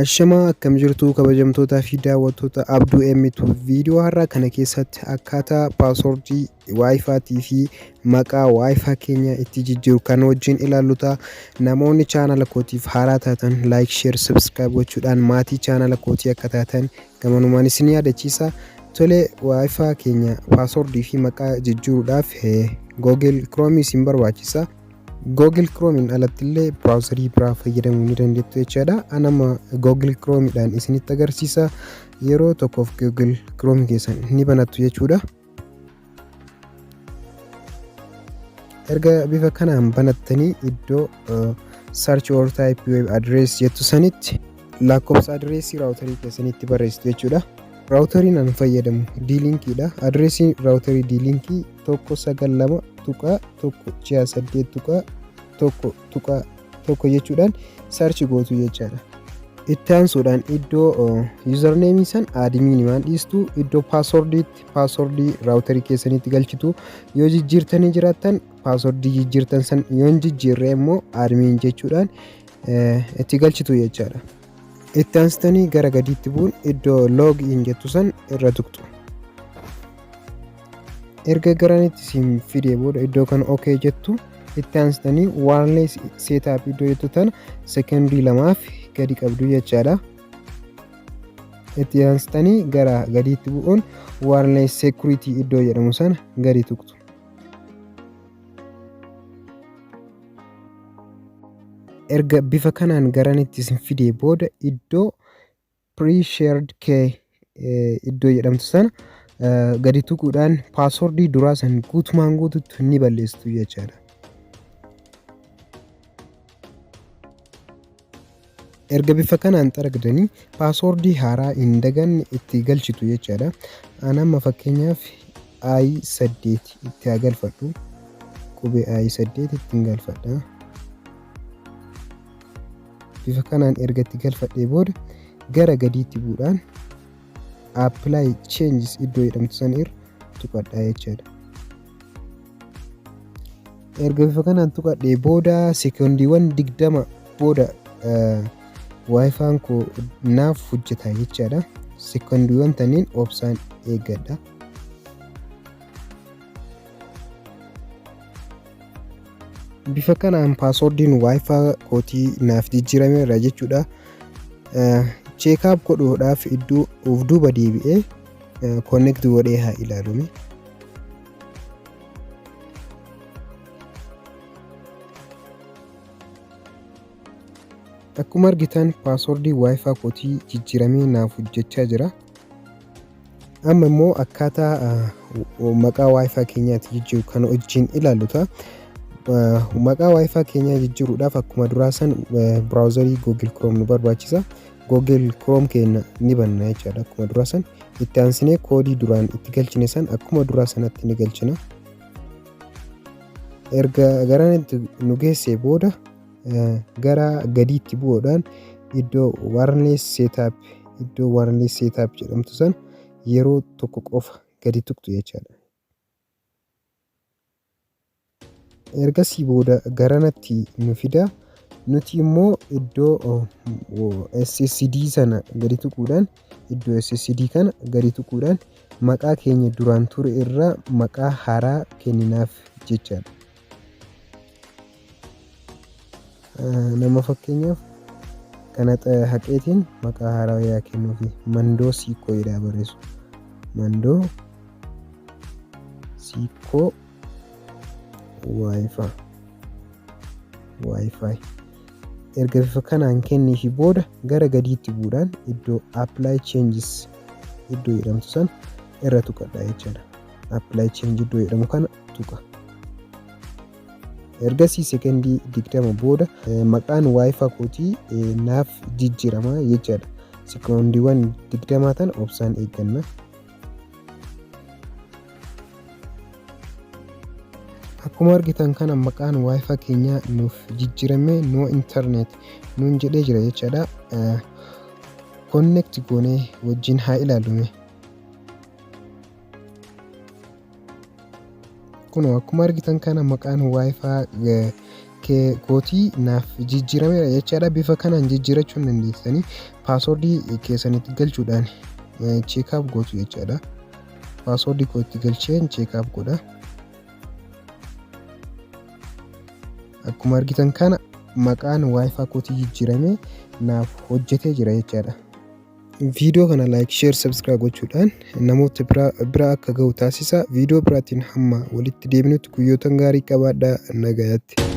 Ashamaa akkam jirtu kabajamtootaa fi daawwattoota Abduu M2 viidiyoo har'aa kana keessatti akkaataa paaswordii Wi-Fi fi maqaa Wi-Fi keenya itti jijjiirru kan wajjin ilaalluta. Namoonni chaanala kootiif haaraa taatan like, share, subscribe gochuudhaan maatii chaanala kootii akka taatan gamanumaan isin yaadachiisa. Tole Wi-Fi keenya paaswordii fi maqaa jijjiiruudhaaf Google Chrome isin barbaachisa. Google Chrome alattillee browserii biraa fayyadamuu ni dandeettu jechaadha. Anama Google Chrome dhaan isinitti agarsiisa. Yeroo tokkoof Google Chrome keessan ni banattu jechuudha. Erga bifa kanaan banattanii iddoo search or type web address jettu sanitti lakkoofsa adreesii raawutarii keessanitti barreessitu jechuudha. Raawutariin an fayyadamu D-Linkidha. Adreesiin raawutarii D-Linkii 192.168.1 jechuudhaan search gootu jechaadha. Itti aansuudhaan iddoo username san admin waan dhiistu, iddoo paaswordii raawutarii keessanitti galchitu. Yoo jijjiirtanii jiraattan paaswordii jijjiirtan san yoo jijjiirre immoo admin jechuudhaan itti galchitu jechaadha. Itti aansitanii gara gadiitti bu'uun iddoo log in jettu san irra tuqxu. Erga garanitti isin fidee booda iddoo kan OK jettu. Itti aansitanii wireless setup iddoo jettu tana secondary 2 gadi qabdu jechaadha. Itti aansitanii gara gadiitti bu'uun wireless security iddoo jedhamu sana gadi tuqxu. Erga bifa kanaan garanitti isin fidee booda iddoo pre-shared key iddoo jedhamtu sana gadi tuquudhaan paaswordii duraa san guutumaan guututti ni balleessitu jechaadha. Erga bifa kanaan xaragdanii paaswordii haaraa hin daganne itti galchitu jechaadha. Anamma fakkeenyaaf I8 itti haa galfadhu. Qubee I8 ittiin galfadha. Bifa kanaan erga itti galfadhee booda gara gadiitti bu'uudhaan apply changes iddoo jedhamtu san irra tuqadhaa jechaadha. Erga bifa kanaan tuqadhee booda sekondiiwwan 20 booda Wi-Fi koo naaf hojjeta jechaadha. Sekondiiwwan taniin obsaan eeggadha. Bifa kanaan paaswordiin Wi-Fi kootii naaf jijjiirameera jechuudha. Check-up godhuudhaaf iddoo of duuba deebi'ee connect godhee haa ilaalume. Akkuma argitan paaswordii Wi-Fi kootii jijjiiramee naaf hojjechaa jira. Amma immoo akkaataa maqaa Wi-Fi keenyaatti jijjiiru kan wajjin ilaalluta. Maqaa Wi-Fi keenyaa jijjiiruudhaaf akkuma duraa san browserii Google Chrome nu barbaachisa. Google Chrome keenya ni banna jechaadha akkuma duraa san. Itti aansinee koodii duraan itti galchine san akkuma duraa sanatti ni galchina. Erga garanitti nu geessee booda gara gadiitti bu'uudhaan iddoo wireless setup jedhamtu san yeroo tokko qofa gadi tuqxu jechaadha. Ergasii booda garanatti nu fida. Nuti immoo iddoo SSD sana gadi tuquudhaan iddoo SSD kana gadi tuquudhaan maqaa keenya duraan ture irraa maqaa haaraa kenninaaf jechaadha. Nama fakkeenyaaf kana haqeetiin maqaa haaraa yaa kennuufi Mandoo Siikoo jedhaa barreessu. Mandoo Siikoo Wi-Fi. Erga bifa kanaan kenniifi booda gara gadiitti bu'uudhaan iddoo apply changes iddoo jedhamtu san irra tuqadhaa jechaadha. Apply change iddoo jedhamu kana tuqa. Ergasii sekondii 20 booda maqaan Wi-Fi kootii naaf jijjiirama jechaadha. Sekondiiwwan 20 tan obsaan eegganna. Akkuma argitan kana maqaan Wi-Fi keenyaa nuuf jijjiirame no internet nuun jedhee jira jechaadha. Connect goonee wajjin haa ilaalume. Kun akkuma argitan kana maqaan Wi-Fi kootii naaf jijjiirameera jechaadha. Bifa kanaan jijjiirachuu hin dandeessanii paaswordii keessanitti galchuudhaan cheekaap gootu jechaadha. Paaswordii koo itti galcheen cheekaap godha. Akkuma argitan kana maqaan waayifaa kootii jijjiiramee naaf hojjetee jira jechaadha. Viidiyoo kana like, share, subscribe gochuudhaan namoota bira akka ga'u taasisa. Viidiyoo biraatiin hamma walitti deebinutti guyyoota gaarii qabaadhaa. Nagaatti.